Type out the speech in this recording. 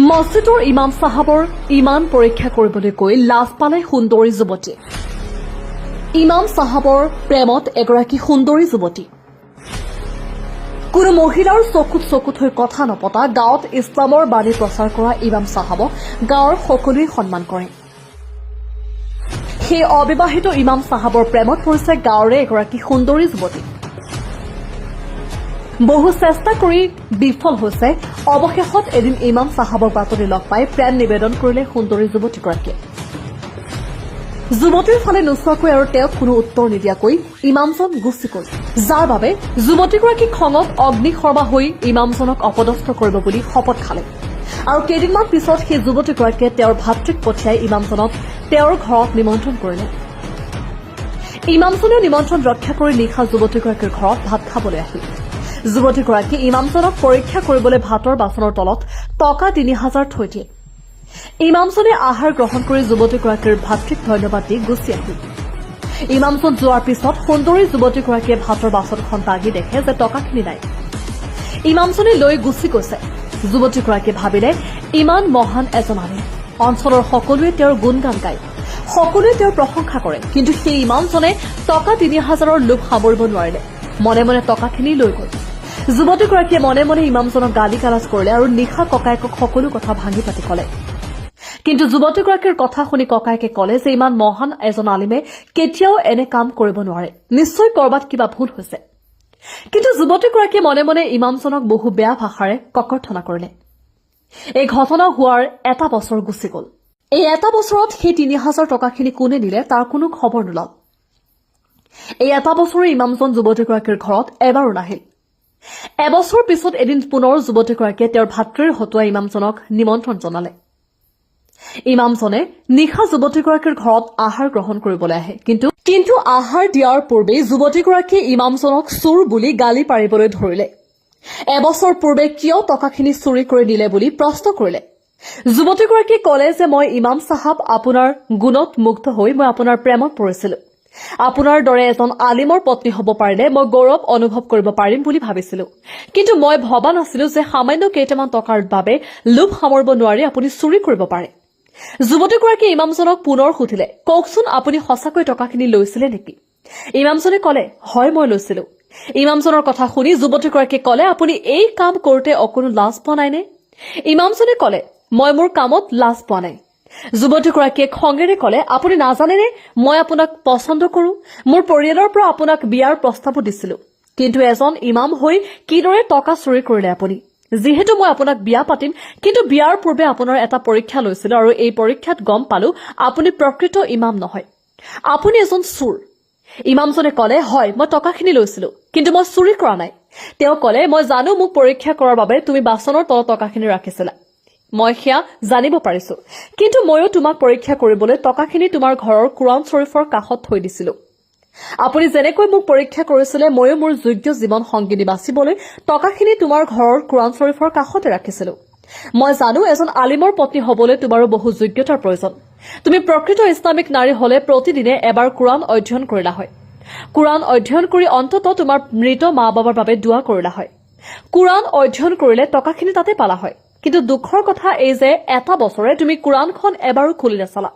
মছজিদৰ ইমাম চাহাবৰ ইমান পৰীক্ষা কৰিবলৈ কৈ লাজ পালে সুন্দৰী যুৱতী। ইমাম চাহাবৰ প্ৰেমত এগৰাকী সুন্দৰী যুৱতী। কোনো মহিলাৰ চকুত চকুত হৈ কথা নপতা গাঁৱত ইছলামৰ বাণী প্ৰচাৰ কৰা ইমাম চাহাবক গাঁৱৰ সকলোৱে সন্মান কৰে। সেই অবিবাহিত ইমাম চাহাবৰ প্ৰেমত পৰিছে গাঁৱৰে এগৰাকী সুন্দৰী যুৱতী। বহু চেষ্টা কৰি বিফল হৈছে। অৱশেষত এদিন ইমাম চাহাবক বাতৰি লগ পাই প্ৰেম নিবেদন কৰিলে সুন্দৰী যুৱতীগৰাকীয়ে। যুৱতীৰ ফালে নোচোৱাকৈ আৰু তেওঁক কোনো উত্তৰ নিদিয়াকৈ ইমামজন গুচি গ'ল, যাৰ বাবে যুৱতীগৰাকী খঙত অগ্নিশৰ্মা হৈ ইমামজনক অপদস্থ কৰিব বুলি শপত খালে। আৰু কেইদিনমান পিছত সেই যুৱতীগৰাকীয়ে তেওঁৰ ভাতৃক পঠিয়াই ইমামজনক তেওঁৰ ঘৰত নিমন্ত্ৰণ কৰিলে। ইমামজনেও নিমন্ত্ৰণ ৰক্ষা কৰি নিশা যুৱতীগৰাকীৰ ঘৰত ভাত খাবলৈ আহিল। যুৱতীগৰাকী ইমামজনক পৰীক্ষা কৰিবলৈ ভাতৰ বাচনৰ তলত টকা ৩,০০০ থৈ দিয়ে। ইমামজনে আহাৰ গ্ৰহণ কৰি যুৱতীগৰাকীৰ ভাতৃক ধন্যবাদ দি গুচি আহিল। ইমামজন যোৱাৰ পিছত সুন্দৰী যুৱতীগৰাকীয়ে ভাতৰ বাচনখন দাগি দেখে যে টকাখিনি নাই। ইমামজনে লৈ গুচি গৈছে। যুৱতীগৰাকীয়ে ভাবিলে ইমান মহান এজন আলিম, অঞ্চলৰ সকলোৱে তেওঁৰ গুণগান গায়, সকলোৱে তেওঁৰ প্ৰশংসা কৰে, কিন্তু সেই ইমামজনে টকা ৩,০০০ৰ লোভ সামৰিব নোৱাৰিলে। মনে মনে টকাখিনি লৈ গ'ল। যুৱতীগৰাকীয়ে মনে মনে ইমামজনক গালি গালাজ কৰিলে আৰু নিশা ককায়েকক সকলো কথা ভাঙি পাতি কলে। কিন্তু যুৱতীগৰাকীৰ কথা শুনি ককায়েকে কলে যে ইমান মহান এজন আলিমে কেতিয়াও এনে কাম কৰিব নোৱাৰে, নিশ্চয় কৰবাত কিবা ভুল হৈছে। কিন্তু যুৱতীগৰাকীয়ে মনে মনে ইমামজনক বহু বেয়া ভাষাৰে ককৰ্থনা কৰিলে। এই ঘটনা হোৱাৰ এটা বছৰ গুচি গ'ল। এই এটা বছৰত সেই ৩,০০০ টকাখিনি কোনে নিলে তাৰ কোনো খবৰ নোলাল। এই এটা বছৰে ইমামজন যুৱতীগৰাকীৰ ঘৰত এবাৰো নাহিল। এবছৰ পিছত এদিন পুনৰ যুৱতীগৰাকীয়ে তেওঁৰ ভাতৃৰ হতুৱাই ইমামজনক নিমন্ত্ৰণ জনালে। ইমামজনে নিশা যুৱতীগৰাকীৰ ঘৰত আহাৰ গ্ৰহণ কৰিবলৈ আহে। কিন্তু আহাৰ দিয়াৰ পূৰ্বেই যুৱতীগৰাকীয়ে ইমামজনক চোৰ বুলি গালি পাৰিবলৈ ধৰিলে। এবছৰ পূৰ্বে কিয় টকাখিনি চুৰি কৰি নিলে বুলি প্ৰশ্ন কৰিলে। যুৱতীগৰাকীয়ে কলে যে মই ইমাম চাহাব আপোনাৰ গুণত মুগ্ধ হৈ মই আপোনাৰ প্ৰেমত পৰিছিলো। আপোনাৰ দৰে এজন আলিমৰ পত্নী হ'ব পাৰিলে মই গৌৰৱ অনুভৱ কৰিব পাৰিম বুলি ভাবিছিলো, কিন্তু মই ভবা নাছিলো যে সামান্য কেইটামান টকাৰ বাবে লোভ সামৰিব নোৱাৰি আপুনি চুৰি কৰিব পাৰে। যুৱতীগৰাকীয়ে ইমামজনক পুনৰ সুধিলে, কওকচোন আপুনি সঁচাকৈ টকাখিনি লৈছিলে নেকি? ইমামজনে কলে, হয় মই লৈছিলো। ইমামজনৰ কথা শুনি যুৱতীগৰাকীয়ে কলে, আপুনি এই কাম কৰোতে অকণো লাজ পোৱা নাইনে? ইমামজনে কলে, মই মোৰ কামত লাজ পোৱা নাই। যুৱতীগৰাকীয়ে খঙেৰে কলে, আপুনি নাজানেনে মই আপোনাক পচন্দ কৰো? মোৰ পৰিয়ালৰ পৰা আপোনাক বিয়াৰ প্ৰস্তাৱো দিছিলো, কিন্তু এজন ইমাম হৈ কিদৰে টকা চুৰি কৰিলে আপুনি? যিহেতু মই আপোনাক বিয়া পাতিম, কিন্তু বিয়াৰ পূৰ্বে আপোনাৰ এটা পৰীক্ষা লৈছিলো আৰু এই পৰীক্ষাত গম পালো আপুনি প্ৰকৃত ইমাম নহয়, আপুনি এজন চোৰ। ইমামজনে কলে, হয় মই টকাখিনি লৈছিলো, কিন্তু মই চুৰি কৰা নাই। তেওঁ কলে, মই জানো মোক পৰীক্ষা কৰাৰ বাবে তুমি বাচনৰ তলত টকাখিনি ৰাখিছিলা, মই সেয়া জানিব পাৰিছো, কিন্তু ময়ো তোমাক পৰীক্ষা কৰিবলৈ টকাখিনি তোমাৰ ঘৰৰ কুৰাণ শ্বৰীফৰ কাষত থৈ দিছিলো। আপুনি যেনেকৈ মোক পৰীক্ষা কৰিছিলে ময়ো মোৰ যোগ্য জীৱন সংগিনী বাচিবলৈ টকাখিনি তোমাৰ ঘৰৰ কুৰাণ শ্বৰীফৰ কাষতে ৰাখিছিলো। মই জানো এজন আলিমৰ পত্নী হবলৈ তোমাৰো বহু যোগ্যতাৰ প্ৰয়োজন। তুমি প্ৰকৃত ইছলামিক নাৰী হলে প্ৰতিদিনে এবাৰ কুৰাণ অধ্যয়ন কৰিলা হয়। কুৰাণ অধ্যয়ন কৰি অন্ততঃ তোমাৰ মৃত মা বাবাৰ বাবে দোৱা কৰিলা হয়। কুৰাণ অধ্যয়ন কৰিলে টকাখিনি তাতে পালা হয়। কিন্তু দুখৰ কথা এই যে এটা বছৰে তুমি কুৰাণখন এবাৰো খুলি নাচালা।